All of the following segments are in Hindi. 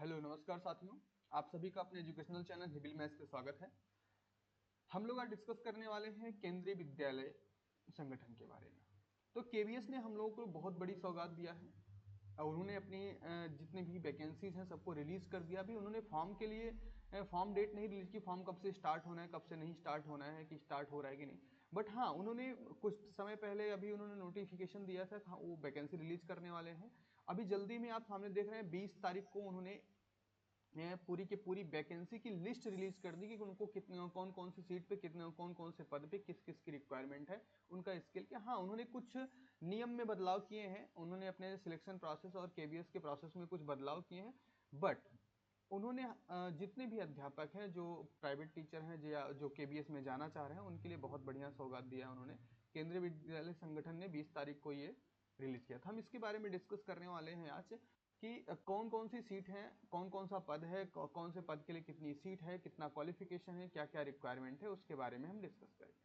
हेलो नमस्कार साथियों। आप सभी का अपने एजुकेशनल चैनल हिबिल मैथ्स पे स्वागत है। हम लोग आज डिस्कस करने वाले हैं केंद्रीय विद्यालय संगठन के बारे में। तो केवीएस ने हम लोगों को बहुत बड़ी सौगात दिया है और उन्होंने अपनी जितने भी वैकेंसीज हैं सबको रिलीज कर दिया। अभी उन्होंने फॉर्म के लिए फॉर्म डेट नहीं रिलीज की, फॉर्म कब से स्टार्ट होना है कब से नहीं स्टार्ट होना है, कि स्टार्ट हो रहा है कि नहीं। बट हाँ, उन्होंने कुछ समय पहले अभी उन्होंने नोटिफिकेशन दिया था, वो वैकेंसी रिलीज करने वाले हैं। अभी जल्दी में आप सामने देख रहे हैं 20 तारीख को उन्होंने पूरी की पूरी वैकेंसी की लिस्ट रिलीज कर दी कि उनको कितने कौन कौन सी सीट पे कितने कौन कौन से पद पे किस किस की रिक्वायरमेंट है, उनका स्किल क्या। हाँ, उन्होंने कुछ नियम में बदलाव किए हैं, उन्होंने अपने सिलेक्शन प्रोसेस और केबीएस के प्रोसेस में कुछ बदलाव किए हैं। बट उन्होंने जितने भी अध्यापक हैं जो प्राइवेट टीचर हैं या जो केबीएस में जाना चाह रहे हैं उनके लिए बहुत बढ़िया सौगात दिया है उन्होंने। केंद्रीय विद्यालय संगठन ने 20 तारीख को ये रिलीज किया था। हम इसके बारे में डिस्कस करने वाले हैं आज कि कौन कौन सी सीट है, कौन कौन सा पद है, कौन से पद के लिए कितनी सीट है, कितना क्वालिफिकेशन है, क्या क्या रिक्वायरमेंट है, उसके बारे में हम डिस्कस करेंगे।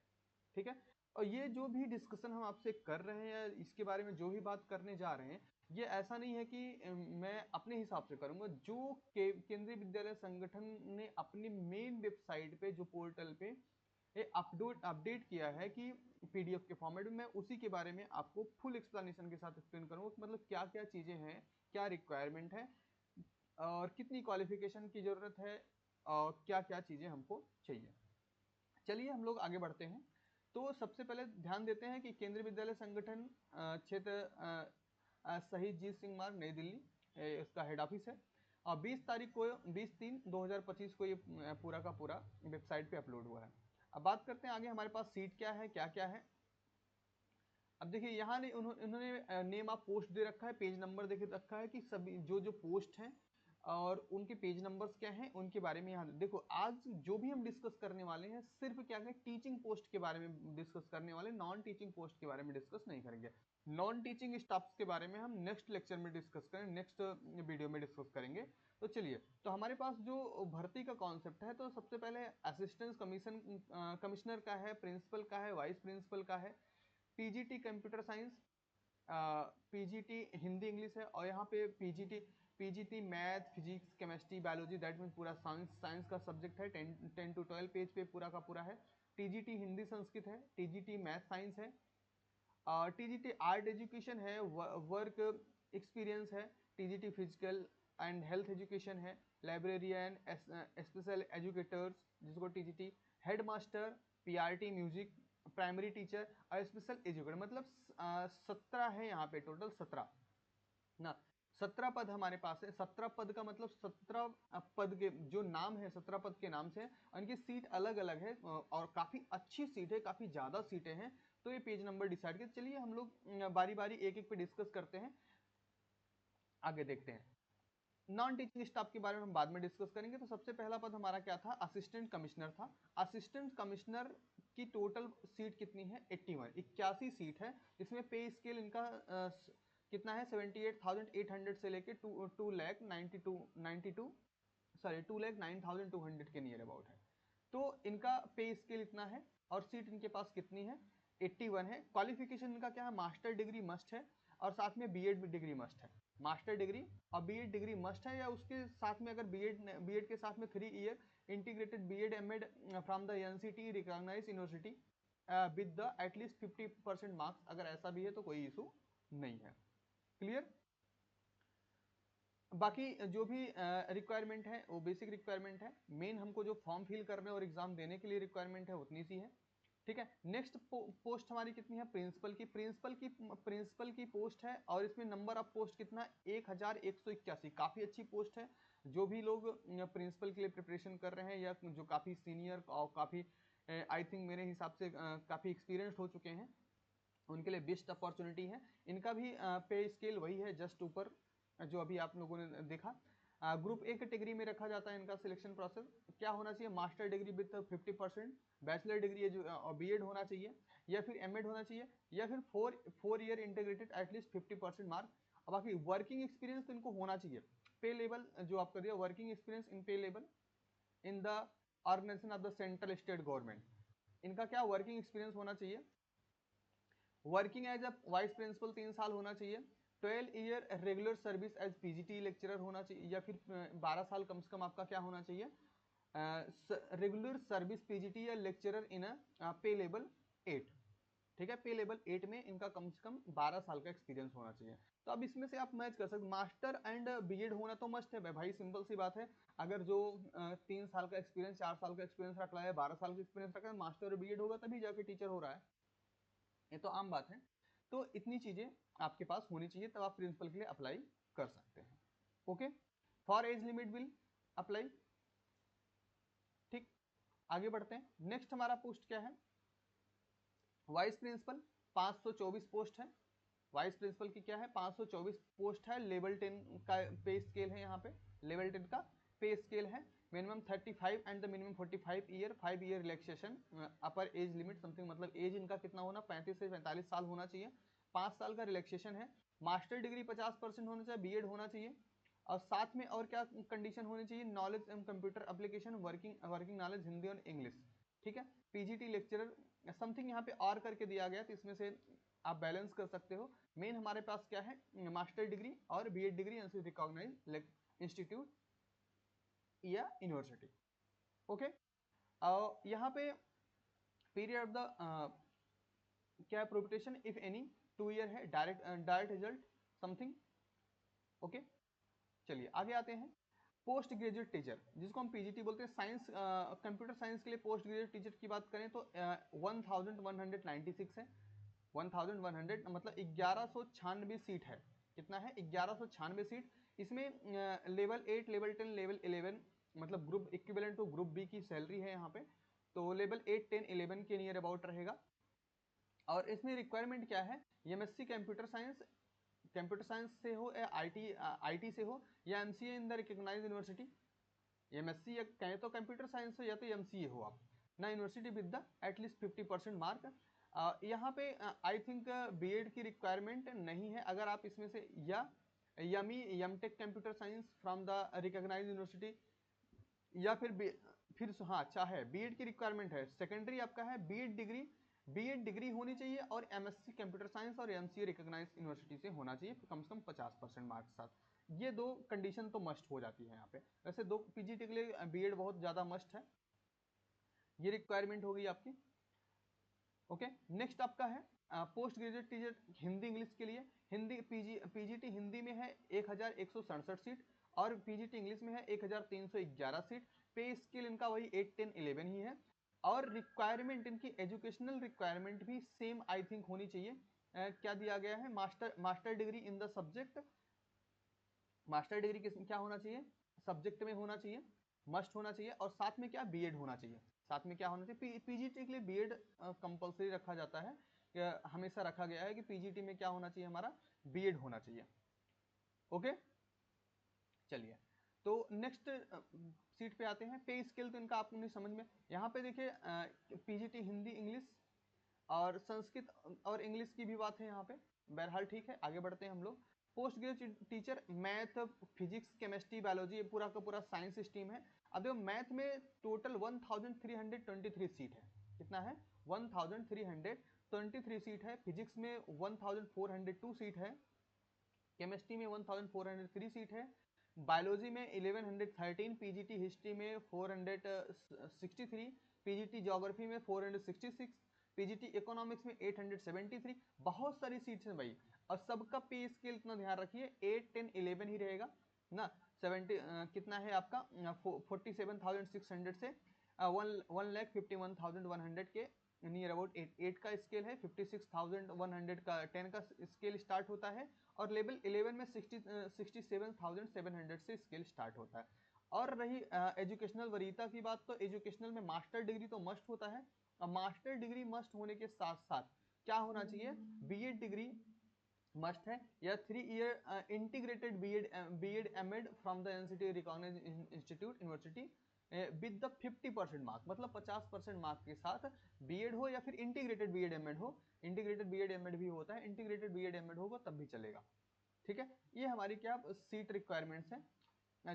ठीक है। और ये जो भी डिस्कशन हम आपसे कर रहे हैं, इसके बारे में जो भी बात करने जा रहे हैं, ये ऐसा नहीं है कि मैं अपने हिसाब से करूंगा। जो केंद्रीय विद्यालय संगठन ने अपनी मेन वेबसाइट पे, जो पोर्टल पे अपडेट किया है कि पीडीएफ के फॉर्मेट में, मैं उसी के बारे में आपको फुल एक्सप्लेनेशन के साथ एक्सप्लेन करूंगा कि मतलब क्या क्या चीजें हैं, क्या रिक्वायरमेंट है और कितनी क्वालिफिकेशन की जरूरत है और क्या क्या चीजें हमको चाहिए। चलिए हम लोग आगे बढ़ते हैं। तो सबसे पहले ध्यान देते हैं कि केंद्रीय विद्यालय संगठन क्षेत्र शहीद जीत सिंह मार्ग, नई दिल्ली, इसका हेड ऑफिस है। और 20 तारीख को 20/3/2025 को ये पूरा का पूरा वेबसाइट पे अपलोड हुआ है। अब बात करते हैं आगे हमारे पास सीट क्या है, क्या क्या है। अब देखिए यहाँ ने उन्होंने नेम ऑफ पोस्ट दे रखा है, पेज नंबर देखे रखा है कि सभी जो जो पोस्ट हैं और उनके पेज नंबर्स क्या हैं उनके बारे में यहाँ देखो। आज जो भी हम डिस्कस करने वाले हैं सिर्फ क्या है, टीचिंग पोस्ट के बारे में डिस्कस करने वाले, नॉन टीचिंग पोस्ट के बारे में डिस्कस नहीं करेंगे। नॉन टीचिंग स्टाफ के बारे में हम नेक्स्ट लेक्चर में डिस्कस करेंगे, नेक्स्ट वीडियो में डिस्कस करेंगे। तो चलिए, तो हमारे पास जो भर्ती का कॉन्सेप्ट है, तो सबसे पहले असिस्टेंट कमिश्नर का है, प्रिंसिपल का है, वाइस प्रिंसिपल का है, PGT computer science, PGT Hindi English है, और यहाँ पे PGT math physics chemistry biology, that mean पूरा साइंस का सब्जेक्ट है। 10 to 12 पेज पे पूरा का पूरा है। टीजीटी हिंदी संस्कृत है, टीजीटी मैथ साइंस है, टीजीटी आर्ट एजुकेशन है, वर्क एक्सपीरियंस है, TGT physical and health education है, लाइब्रेरियन, स्पेशल एजुकेटर्स जिसको TGT, head master, PRT music, primary teacher और स्पेशल एजुकेटर। मतलब 17 है यहाँ पे, टोटल 17 ना, 17 पद हमारे पास है। 17 पद का मतलब 17 पद के जो नाम है, 17 पद के नाम से उनकी सीट अलग अलग है और काफी अच्छी सीट है, काफी ज्यादा सीटें हैं। तो ये पेज नंबर डिसाइड कर, चलिए हम लोग बारी बारी एक एक पे डिस्कस करते हैं, आगे देखते हैं। नॉन टीचिंग स्टाफ के बारे में हम बाद में डिस्कस करेंगे। तो सबसे पहला पद हमारा क्या था, असिस्टेंट कमिश्नर था। असिस्टेंट कमिश्नर की टोटल सीट कितनी है, 81 सीट है। इसमें पे स्केल इनका कितना है, 78,800 से लेके 2,92,92 सॉरी 2,09,200 के नियर अबाउट है। तो इनका पे स्केल इतना है और सीट इनके पास कितनी है, 81 है। क्वालिफिकेशन इनका क्या है, मास्टर डिग्री मस्ट है और साथ में बीएड डिग्री मस्ट है। मास्टर डिग्री और बीएड डिग्री मस्ट है, या उसके साथ में अगर बीएड के साथ में 3 year integrated BEd MEd from the NCT recognised university with the at least 50% marks, अगर ऐसा भी है तो कोई इशू नहीं है। क्लियर। बाकी जो भी रिक्वायरमेंट है वो बेसिक रिक्वायरमेंट है। मेन हमको जो फॉर्म फिल करने और एग्जाम देने के लिए रिक्वायरमेंट है उतनी सी है। ठीक है। नेक्स्ट पोस्ट हमारी कितनी है, प्रिंसिपल की पोस्ट है और इसमें नंबर ऑफ पोस्ट कितना, 1181। काफी अच्छी पोस्ट है। जो भी लोग प्रिंसिपल के लिए प्रिपरेशन कर रहे हैं या जो काफी सीनियर और काफी आई थिंक मेरे हिसाब से काफी एक्सपीरियंस्ड हो चुके हैं, उनके लिए बेस्ट अपॉर्चुनिटी है। इनका भी पे स्केल वही है, जस्ट ऊपर जो अभी आप लोगों ने देखा। ग्रुप ए कैटेगरी में रखा जाता है इनका सिलेक्शन प्रोसेस। क्या होना चाहिए, master degree with 50%, bachelor degree जो बीएड होना चाहिए या फिर एमएड होना चाहिए, या फिर 4 ईयर इंटीग्रेटेड एटलीस्ट 50% मार्क। और बाकी वर्किंग एक्सपीरियंस तो इनको होना चाहिए। पे लेवल जो आपका दिया, working experience in pay level in the organisation of the central state government, इनका क्या वर्किंग एक्सपीरियंस होना चाहिए। Working as a vice principal 3 साल होना चाहिए। 12 year regular service as PGT lecturer होना चाहिए, या फिर 12 साल कम से कम आपका क्या होना चाहिए, रेगुलर सर्विस पीजीटी या लेक्चरर इन पे लेवल 8। ठीक है, पे लेवल 8 में इनका कम से कम 12 साल का एक्सपीरियंस होना चाहिए। तो अब इसमें से आप मैच कर सकते, मास्टर एंड बीएड होना तो मस्ट है भाई, सिंपल सी बात है। अगर जो 3 साल का एक्सपीरियंस, 4 साल का एक्सपीरियंस रख रहा है, 12 साल का एक्सपीरियंस रख रहा है, मास्टर और बीएड होगा तभी जाके टीचर हो रहा है, ये तो आम बात है। तो इतनी चीजें आपके पास होनी चाहिए, तब आप प्रिंसिपल के लिए अप्लाई कर सकते हैं। Okay, for age limit will apply. ठीक, आगे बढ़ते हैं। नेक्स्ट हमारा पोस्ट क्या है, वाइस प्रिंसिपल 524 पोस्ट है। वाइस प्रिंसिपल की क्या है, 524 पोस्ट है। लेवल 10 का पे स्केल है, यहाँ पे लेवल 10 का पे स्केल है। Minimum 35 and the minimum 45 year, 5 year relaxation, upper age limit something, मतलब एज इनका कितना होना, 35 से 45 साल होना चाहिए। 5 साल का रिलैक्सेशन है। मास्टर डिग्री 50% होना चाहिए, बीएड होना चाहिए। और साथ में और क्या कंडीशन होनी चाहिए, knowledge and computer application, working knowledge Hindi और इंग्लिश। ठीक है, पीजीटी लेक्चरर समथिंग यहाँ पे और करके दिया गया, तो इसमें से आप बैलेंस कर सकते हो। मेन हमारे पास क्या है, मास्टर डिग्री और बीएड डिग्री रिकॉग्नाइज इंस्टीट्यूट या यूनिवर्सिटी। ओके, यहाँ पे पीरियड ऑफ द क्या है, प्रोपिटेशन इफ एनी 2 ईयर है, डायरेक्ट रिजल्ट समथिंग। ओके, चलिए आगे आते हैं। पोस्ट ग्रेजुएट टीचर, जिसको हम पीजीटी बोलते हैं, साइंस कंप्यूटर साइंस के लिए पोस्ट ग्रेजुएट टीचर की बात करें तो 1196 है। 1100 मतलब 1196 सीट है। कितना है, 1196 सीट। इसमें लेवल 8, लेवल 10, लेवल 11 मतलब group equivalent to group B की सैलरी है यहाँ पे। तो लेवल 8, 10, 11 के नियर अबाउट रहेगा। और इसमें रिक्वायरमेंट क्या है, एमएससी कंप्यूटर साइंस से हो या आईटी से हो, या MCA in the recognised university. MSc या कहें तो कंप्यूटर साइंस हो, या तो एमसीए हो आप ना, university with the at least 50% mark. यहाँ पे आई थिंक बीएड की रिक्वायरमेंट नहीं है, अगर आप इसमें से या MTech computer science from the recognised university, या फिर हाँ अच्छा है, बीएड की रिक्वायरमेंट है। सेकेंडरी आपका है बीएड डिग्री होनी चाहिए, और एमएससी कंप्यूटर साइंस और एमसीए रिकॉग्नाइज्ड यूनिवर्सिटी से होना चाहिए कम से कम 50% मार्क्स के साथ। ये दो कंडीशन तो मस्ट हो जाती है यहाँ पे। वैसे दो पीजीटी के लिए बीएड बहुत ज़्यादा मस्ट है, ये रिक्वायरमेंट होगी आपकी। ओके, नेक्स्ट आपका है post graduate teacher Hindi English के लिए। हिंदी पीजीटी हिंदी में है 1167 सीट, और पीजीटी इंग्लिश में है 1311 सीट। पे स्केल इनका वही 8, 10, 11 ही है। और रिक्वायरमेंट इनकी एजुकेशनल रिक्वायरमेंट भी सेम आई थिंक होनी चाहिए। क्या दिया गया है, master degree in the subject. Master degree किस क्या होना चाहिए, सब्जेक्ट में होना चाहिए, मस्ट होना चाहिए। और साथ में क्या, बीएड होना चाहिए। साथ में क्या होना चाहिए, पीजीटी के लिए बीएड कंपलसरी रखा जाता है, हमेशा रखा गया है कि पीजीटी में क्या होना चाहिए, हमारा बीएड होना चाहिए। ओके, चलिए तो नेक्स्ट सीट पे आते हैं। पे स्केल तो इनका आपको नहीं समझ में, यहाँ पे देखिए पीजीटी हिंदी इंग्लिश और संस्कृत और इंग्लिश की भी बात है यहाँ पे। बहरहाल ठीक है, आगे बढ़ते हैं हम लोग। Post graduate teacher math, physics, chemistry, biology, ये पूरा का पूरा साइंस स्ट्रीम है। अब देखो मैथ में टोटल 1323 सीट है। कितना है, 1323 सीट है। फिजिक्स में 1402 सीट है। केमिस्ट्री में 1403 सीट है। बायोलॉजी में 1113, पीजीटी हिस्ट्री में 463, पीजीटी ज्योग्राफी में 466, पीजीटी इकोनॉमिक्स में 873। बहुत सारी सीट्स हैं भाई, और सबका पे स्केल इतना ध्यान रखिए 8, 10, 11 ही रहेगा ना। 70 कितना है आपका 47,600 से 1,51,100 के नियर अबाउट 8 का स्केल है। 56,100 का 10 का स्केल स्टार्ट होता है। और लेवल 11 में 67,700 से स्केल स्टार्ट होता है। और रही एजुकेशनल वरीयता की बात, तो एजुकेशनल में मास्टर डिग्री तो मस्ट होता है। और मास्टर डिग्री मस्ट होने के साथ साथ क्या होना चाहिए, बीएड डिग्री मस्ट है, या 3 year integrated BEd MEd from the NCT recognised institute university with the 50% mark, मतलब 50% मार्क के साथ बीएड हो, या फिर इंटीग्रेटेड बीएड एमएड हो। इंटीग्रेटेड बीएड एमएड भी होता है, इंटीग्रेटेड बीएड एमएड होगा तब भी चलेगा। ठीक है, ये हमारी क्या सीट रिक्वायरमेंट्स हैं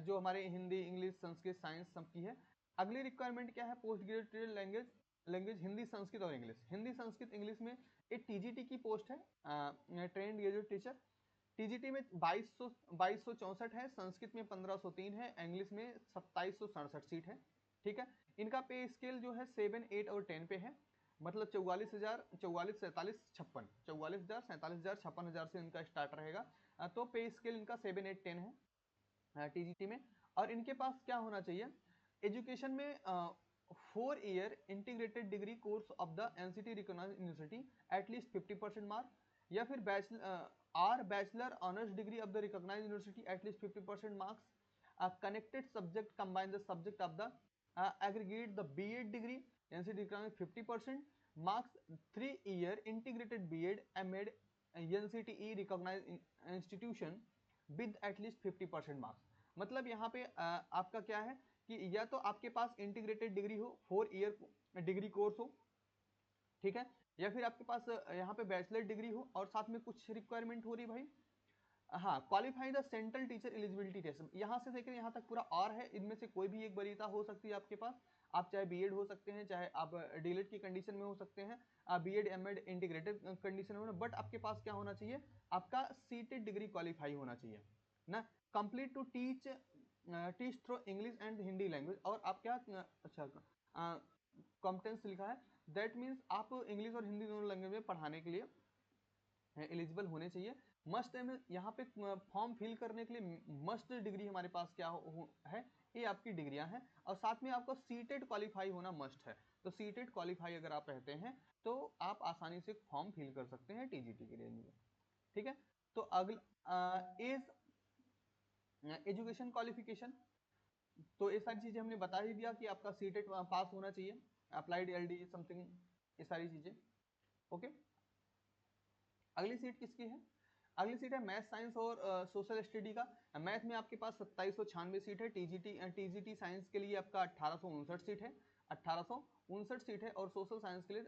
जो हमारे हिंदी, इंग्लिश, संस्कृत, साइंस सबकी है। अगली रिक्वायरमेंट क्या है, post graduate language Hindi, Sanskrit और इंग्लिश। हिंदी, संस्कृत, इंग्लिश में एक टीजीटी की पोस्ट है, ट्रेंड ग्रेजुएट टीचर। टीजीटी में 2264 है, संस्कृत में 1503 है, इंग्लिश में 2767 सीट है। ठीक है, इनका पे स्केल जो है 7, 8 और 10 पे है, मतलब 44,000, 44, 47, 56, 44,000, 47,000, 56,000 से इनका स्टार्ट रहेगा। तो पे स्केल इनका 7, 8, 10 है टीजीटी में। और इनके पास क्या होना चाहिए एजुकेशन में, 4 year integrated degree course of the NCT recognised university at least 50% mark, या फिर bachelor honours degree of the recognised university at least 50% marks, connected subject combine the subject of the aggregate the B.Ed degree NCT requirement 50% marks, 3 year integrated B.Ed M.Ed NCTE recognized institution with at least 50% marks। मतलब यहाँ पे आपका क्या है कि या तो आपके पास इंटीग्रेटेड डिग्री हो, 4 ईयर डिग्री कोर्स हो, ठीक है, या फिर आपके पास यहाँ पे बैचलर डिग्री हो और साथ में कुछ रिक्वायरमेंट हो रही भाई, हाँ, qualify the central teacher eligibility test, यहाँ से लेकर यहाँ तक पूरा और है, इनमें से कोई भी एक वरीयता हो सकती है आपके पास। आप चाहे बीएड हो सकते हैं, चाहे आप डीएलएड की कंडीशन में हो सकते हैं, आप बीएड एमएड इंटीग्रेटेड कंडीशन में, बट आपके पास क्या होना चाहिए, आपका सीटेड डिग्री क्वालिफाई होना चाहिए ना, complete to teach through English and Hindi language. और आप क्या अच्छा कॉम्पिटेंस लिखा है, दैट मीन्स आप इंग्लिश और हिंदी दोनों लैंग्वेज में पढ़ाने के लिए एलिजिबल होने चाहिए। मस्ट यहाँ पे फॉर्म फिल करने के लिए मस्ट डिग्री हमारे पास क्या है, ये आपकी डिग्रियां हैं, और साथ में आपको सीटेड क्वालिफाई होना मस्ट है। तो सीटेड क्वालिफाई अगर आप रहते हैं तो आप आसानी से फॉर्म फिल कर सकते हैं टीजीटी के लिए। ठीक है, तो अगला एज एजुकेशन क्वालिफिकेशन, तो ये सारी चीजें हमने बता ही दिया कि आपका सीटेड पास होना चाहिए, अप्लाइड एलडी समथिंग, ये सारी चीजें। ओके, अगली सीट किसकी है, अगली सीट है मैथ साइंस और सोशल स्टडी का। मैथ में आपके पास 2796 सीट है, टीजीटी साइंस के लिए आपका 1859 सीट है, 1859 सीट है, और सोशल साइंस के लिए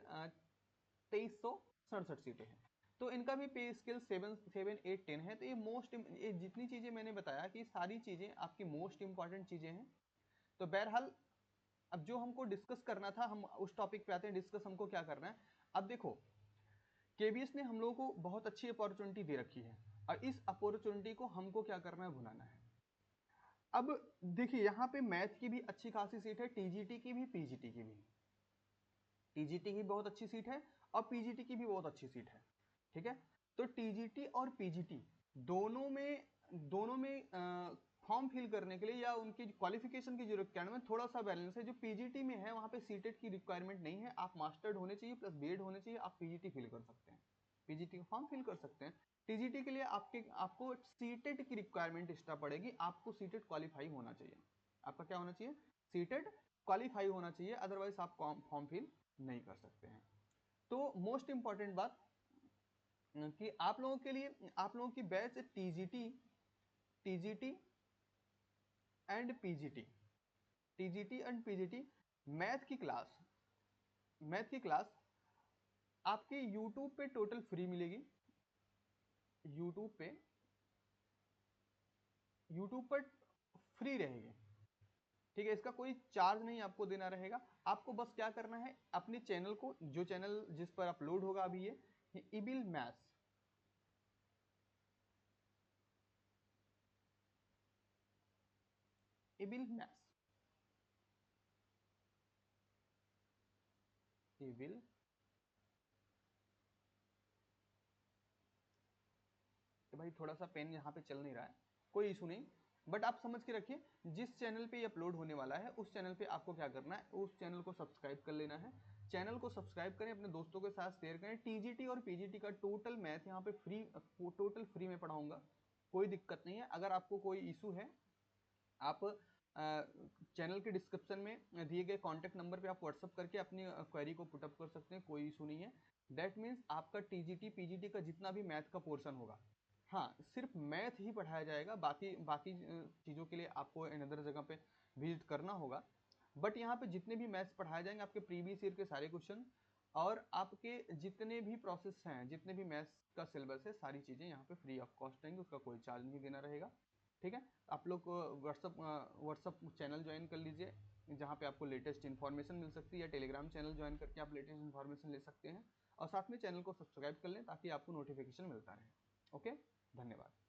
2367 सीटें हैं। तो इनका भी पे स्केल 7, 8, 10 है। तो ये जितनी चीजें मैंने बताया कि सारी चीजें आपकी मोस्ट इंपॉर्टेंट चीजें हैं। तो बहरहाल अब जो हमको डिस्कस करना था, हम उस टॉपिक पे आते हैं। डिस्कस हमको क्या करना है, अब देखो केबीएस ने हम लोगों को बहुत अच्छी अपॉर्चुनिटी दे रखी है, और इस अपॉर्चुनिटी को हमको क्या करना है, भुनाना है। अब देखिए यहाँ पे मैथ की भी अच्छी खासी सीट है, टीजीटी की भी, पीजीटी की भी। टीजीटी की बहुत अच्छी सीट है और पीजीटी की भी बहुत अच्छी सीट है। ठीक है, तो टीजीटी और पीजीटी दोनों में फॉर्म फिल करने के लिए या उनकी क्वालिफिकेशन की जो रिक्वायरमेंट थोड़ा सा बैलेंस है। जो पीजीटी में है वहां पे सीटेट की रिक्वायरमेंट नहीं है, आप मास्टर्ड होने चाहिए प्लस बीएड होने चाहिए, आप पीजीटी फिल कर सकते हैं, पीजीटी का फॉर्म फिल कर सकते हैं। टीजीटी के लिए आपको सीटेट की रिक्वायरमेंट एक्स्ट्रा पड़ेगी, आपको सीटेट क्वालिफाई होना चाहिए। आपका क्या होना चाहिए, सीटेट क्वालिफाई होना चाहिए, अदरवाइज आप फॉर्म फिल नहीं कर सकते हैं। तो मोस्ट इंपॉर्टेंट बात कि आप लोगों के लिए, आप लोगों की batch TGT and PGT, TGT and PGT math की क्लास आपके यूट्यूब पे टोटल फ्री मिलेगी। यूट्यूब पर फ्री रहेगी। ठीक है, इसका कोई चार्ज नहीं आपको देना रहेगा। आपको बस क्या करना है, अपने चैनल को, जो चैनल जिस पर अपलोड होगा अभी ये evil maths, evil maths, evil तो भाई थोड़ा सा पेन यहाँ पे चल नहीं रहा है, कोई इशू नहीं, बट आप समझ के रखिए जिस चैनल पे ये अपलोड होने वाला है उस चैनल पे आपको क्या करना है, उस चैनल को सब्सक्राइब कर लेना है। चैनल को सब्सक्राइब करें, अपने दोस्तों के साथ शेयर करें। टीजीटी और पीजीटी का टोटल मैथ यहाँ पे टोटल फ्री में पढ़ाऊंगा, कोई दिक्कत नहीं है। अगर आपको कोई इशू है, आप चैनल के डिस्क्रिप्शन में दिए गए कॉन्टैक्ट नंबर पे आप व्हाट्सअप करके अपनी क्वेरी को पुटअप कर सकते हैं, कोई इशू नहीं है। दैट मीन्स आपका टीजीटी पीजीटी का जितना भी मैथ का पोर्शन होगा, हाँ, सिर्फ मैथ ही पढ़ाया जाएगा, बाकी बाकी चीज़ों के लिए आपको अनदर जगह पे विजिट करना होगा। बट यहाँ पे जितने भी मैथ्स पढ़ाए जाएंगे, आपके प्रीवियस ईयर के सारे क्वेश्चन और आपके जितने भी प्रोसेस हैं, जितने भी मैथ्स का सिलेबस है, सारी चीज़ें यहाँ पे फ्री ऑफ कॉस्ट रहेंगी, उसका कोई चार्ज नहीं देना रहेगा। ठीक है, आप लोग व्हाट्सअप चैनल ज्वाइन कर लीजिए, जहाँ पे आपको लेटेस्ट इन्फॉर्मेशन मिल सकती है, या टेलीग्राम चैनल ज्वाइन करके आप लेटेस्ट इन्फॉर्मेशन ले सकते हैं, और साथ में चैनल को सब्सक्राइब कर लें ताकि आपको नोटिफिकेशन मिलता रहे। ओके। धन्यवाद।